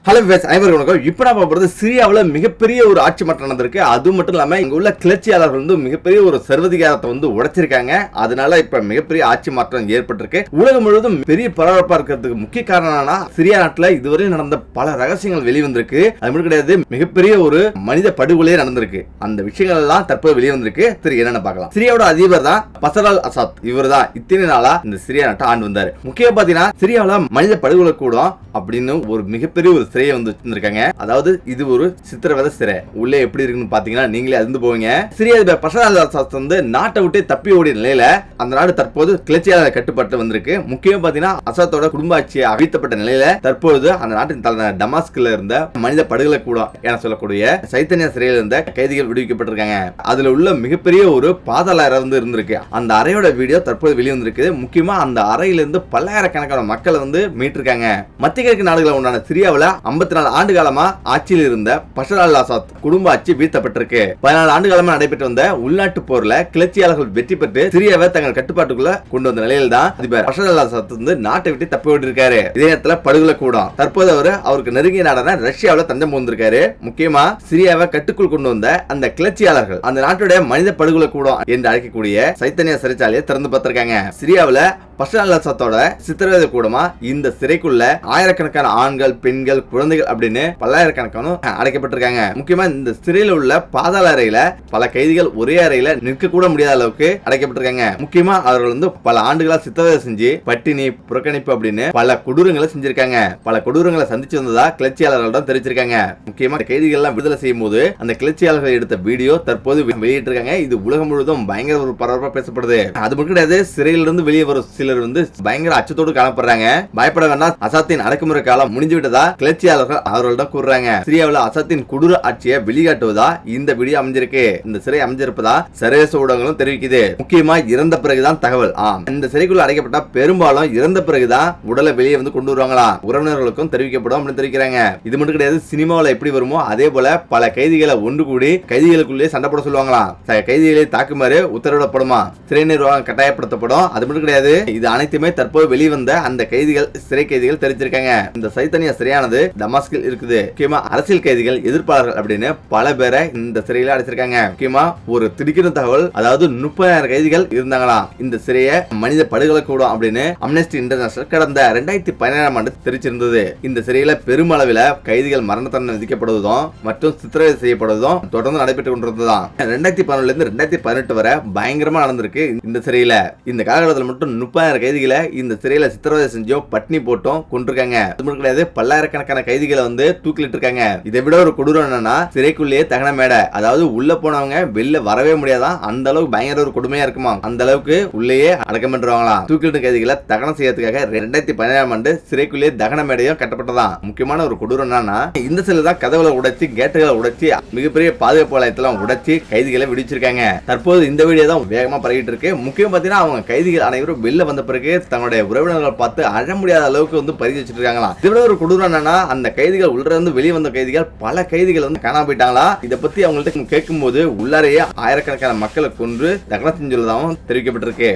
Hello viewers, அனைவருக்கும் வணக்கம். இப்போ நம்ம பார்ப்பது சிரியாவில் மிகப்பெரிய ஒரு ஆட்சி மாற்றம் நடந்திருக்கு. அது மட்டும் இல்லாமல் இங்கே உள்ள கிளர்ச்சியாளர்கள் வந்து மிகப்பெரிய ஒரு சர்வதிகாரத்தை வந்து உடைச்சிருக்காங்க. அதனால இப்போ மிகப்பெரிய ஆட்சி மாற்றம் ஏற்பட்டிருக்கு. உலகம் முழுவதும் பெரிய பரபரப்பாக இருக்கிறதுக்கு முக்கிய காரணம் என்னன்னா, சிரியா நாட்டில் இதுவரை நடந்த பல ரகசியங்கள் வெளிவந்திருக்கு. அது மட்டும் கிடையாது, மிகப்பெரிய ஒரு மனித படுகொலையே நடந்திருக்கு. அந்த விஷயங்கள் எல்லாம் தற்போது வெளியே வந்திருக்கு. சரி, என்னென்ன பார்க்கலாம். சிரியாவோட அதிபர் தான் பஷர் அல் அசாத். இவர் தான் இத்தனை நாளா இந்த சிரியா நாட்டை ஆண்டு வந்தார். முக்கியம் பார்த்தீங்கன்னா, சிரியாவில் மனித படுகொலை கூடும் அப்படின்னு ஒரு மிகப்பெரிய ஒரு சிறையை வந்து வச்சிருக்காங்க. அதாவது இது ஒரு சித்திரவதை சிறை. உள்ளே எப்படி இருக்குன்னு பாத்தீங்கன்னா நீங்களே அதிர்ந்து போவீங்க. சிரியா அதிபர் பஷர் அல் அசாத் வந்து நாட்டை விட்டு தப்பி ஓடிய நிலையில அந்த நாடு தற்போது கிளர்ச்சியாளர் கட்டுப்பாட்டு வந்திருக்கு. முக்கியம் பாத்தீங்கன்னா, அசாத்தோட குடும்ப ஆட்சியை அழித்தப்பட்ட நிலையில தற்போது அந்த நாட்டின் தலைநகர் டமாஸ்கில் இருந்த மனித படுகொலை கூடம் என சொல்லக்கூடிய சைத்தன்யா சிறையில் இருந்த கைதிகள் விடுவிக்கப்பட்டிருக்காங்க. அதுல உள்ள மிகப்பெரிய ஒரு பாதாள அறை வந்து இருந்திருக்கு. அந்த அறையோட வீடியோ தற்போது வெளியே வந்திருக்கு. முக்கியமா அந்த அறையிலிருந்து பல்லாயிரக்கணக்கான மக்களை வந்து மீட்டிருக்காங்க. மத்திய கிழக்கு நாடுகள் உண்டான சிரியாவில் 54 ஆண்டு காலமா ஆட்சியில் இருந்த பஷர் அல் அசாத் குடும்ப ஆட்சி வீழ்த்தப்பட்டிருக்கு. 14 ஆண்டு காலமா நடைபெற்று வந்த உள்நாட்டு போர்ல கிளர்ச்சியாளர்கள் வெற்றி பெற்று சிரியாவை தங்கள் கட்டுப்பாட்டுக்குள்ள கொண்டு வந்த நிலையில் தான் அதிபர் பஷர் அல் அசாத் வந்து நாட்டை விட்டு தப்பி ஓடி இருக்காரு. இதே நேரத்தில் படுகொலை கூடும் தற்போது அவருக்கு நெருங்கிய நாடான ரஷ்யாவில் தஞ்சம் புகுந்திருக்காரு. முக்கியமா சிரியாவை கட்டுக்குள் கொண்டு வந்த அந்த கிளர்ச்சியாளர்கள் அந்த நாட்டுடைய மனித படுகொலை கூடும் என்று அழைக்கக்கூடிய சைத்தன்யா சிறைச்சாலையை திறந்து பார்த்திருக்காங்க. சிரியாவில் பஷர் அல் அசாத்தோட சித்திரவதை கூடமா இந்த சிறைக்குள்ள ஆயிரக்கணக்கான ஆண்கள், பெண்கள், குழந்தைகள் அப்படின்னு பல்லாயிரக்கணக்கான அடைக்கப்பட்டிருக்காங்க. முக்கியமா இந்த சிறையில் உள்ள பாதாள அறையில பல கைதிகள் ஒரே அறையில நிற்க கூட முடியாத அளவுக்கு அடைக்கப்பட்டிருக்காங்க. முக்கியமா அவர்கள் வந்து பல ஆண்டுகளா சித்திரவதை செஞ்சு பட்டினி, புறக்கணிப்பு அப்படின்னு பல கொடூரங்களை செஞ்சிருக்காங்க. பல கொடூரங்களை சந்திச்சு வந்ததா கிளர்ச்சியாளர்களிடம் தெரிவிச்சிருக்காங்க. முக்கியமா கைதிகள் எல்லாம் விடுதலை செய்யும் போது அந்த கிளர்ச்சியாளர்கள் எடுத்த வீடியோ தற்போது வெளியிட்டிருக்காங்க. இது உலகம் முழுவதும் பயங்கர ஒரு பரபரப்பா பேசப்படுது. அது மட்டும் கிடையாது, சிறையிலிருந்து வெளியே வரும் சிலர் வந்து பயங்கர அச்சத்தோடு காணப்படுறாங்க. பயப்பட வேண்டாம், அசாத்தின் அடக்குமுறை காலம் முடிஞ்சு விட்டதா கிளர்ச்சியாளர்கள் அவர்களிடம் கூறுறாங்க. சிரியாவில் அசாத்தின் கொடூர ஆட்சியை வெளிக்காட்டுவதா இந்த வீடியோ அமைஞ்சிருக்கு. இந்த சிறை அமைஞ்சிருப்பதா சர்வதேச ஊடகங்களும் தெரிவிக்குது. முக்கியமா இறந்த பிறகுதான் தகவல். இந்த சிறைக்குள்ள அடைக்கப்பட்ட பெரும்பாலும் இறந்த பிறகுதான் உடலை வெளியே வந்து கொண்டு வருவாங்களா, உறவினர்களுக்கும் தெரிவிக்கப்படும் அப்படின்னு தெரிவிக்கிறாங்க. இது மட்டும் கிடையாது, சினிமாவில் எப்படி வருமோ அதே போல பல கைதிகளை ஒன்று கூடி கைதிகளுக்குள்ளே சண்டை போட சொல்லுவாங்களாம். கைதிகளை தாக்குமாறு உத்தரவிடப்படுமா, சிறை நிர்வாகம் கட்டாயப்படுத்தப்படும். அது மட்டும் கிடையாது, இது அனைத்துமே தற்போது வெளிவந்த அந்த கைதிகள், சிறை கைதிகள் தெரிவிச்சிருக்காங்க. இந்த சைத்தன்யா சிறையானது டமாஸ்கில் இருக்குது. முக்கியமா அரசியல் கைதிகள், எதிர்ப்பாளர்கள் அப்படின்னு பல பேரை இந்த சிறையில அடைச்சிருக்காங்க. முக்கியமா ஒரு திடுக்கிடும் தகவல், அதாவது 30,000 கைதிகள் இருந்தாங்களாம் இந்த சிறையை மனித படுகொலை கூடும் அப்படின்னு அம்னஸ்டி இன்டர்நேஷனல் கடந்த 2017ஆம் ஆண்டு தெரிவிச்சிருந்தது. இந்த சிறையில பெருமளவில் கைதிகள் மரண தண்டனை விதிக்கப்படுவதும் மற்றும் சித்திரவதை செய்யப்படுவதும் தொடர்ந்து நடைபெற்று கொண்டிருந்ததுதான். 2011 இருந்து 2018 வரை பயங்கரமா நடந்திருக்கு இந்த சிறையில. இந்த காலகட்டத்தில் மட்டும் 30,000 கைதிகளை இந்த சிறையில சித்திரவதை செஞ்சோம், பட்னி போட்டோம் கொண்டிருக்காங்க. அது மட்டும் கிடையாது, பல்லாயிரக்கணக்கான கைதிகளை வந்து தூக்கிலிட்டு இருக்காங்க. இதை விட ஒரு கொடூரம் என்னன்னா, சிறைக்குள்ளேயே தகன மேடை, அதாவது உள்ள போனவங்க வெளில வரவே முடியாதான், அந்த அளவுக்கு பயங்கர ஒரு கொடுமையா இருக்குமா, அந்த அளவுக்கு உள்ளேயே அடக்கம் பண்ணுவாங்களாம். தூக்கிலிட்டு கைதிகளை தகனம் செய்யறதுக்காக 2017ஆம் ஆண்டு சிறைக்குள்ளேயே தகன மேடையும் கட்டப்பட்டதான். முக்கியமான ஒரு கொடூரம் என்னன்னா, இந்த சில தான் கதவுகளை உடைச்சு, கேட்டுகளை உடைச்சு, மிகப்பெரிய பாதுகாப்பு வளையத்தெல்லாம் உடைச்சு கைதிகளை விடுவிச்சிருக்காங்க. தற்போது இந்த வீடியோ தான் வேகமா பரவிட்டு இருக்கு. முக்கியம் பாத்தீங்கன்னா, அவங்க கைதிகள் அனைவரும் வெளில வந்த பிறகு தன்னுடைய உறவினர்களை பார்த்து அழ முடியாத அளவுக்கு வந்து பறிச்சு வச்சிட்டு இருக்காங்களா. இதை ஒரு கொடூரம் என்னன்னா, அந்த கைதிகள் உள்ள இருந்து வெளியே வந்த கைதிகள் பல கைதிகள் வந்து காணாம போயிட்டாங்களா. இதை பத்தி அவங்கள்ட்ட கேட்கும் போது உள்ளாரையே ஆயிரக்கணக்கான மக்களை கொன்று தகனம் செஞ்சுள்ளதாகவும் தெரிவிக்கப்பட்டிருக்கு.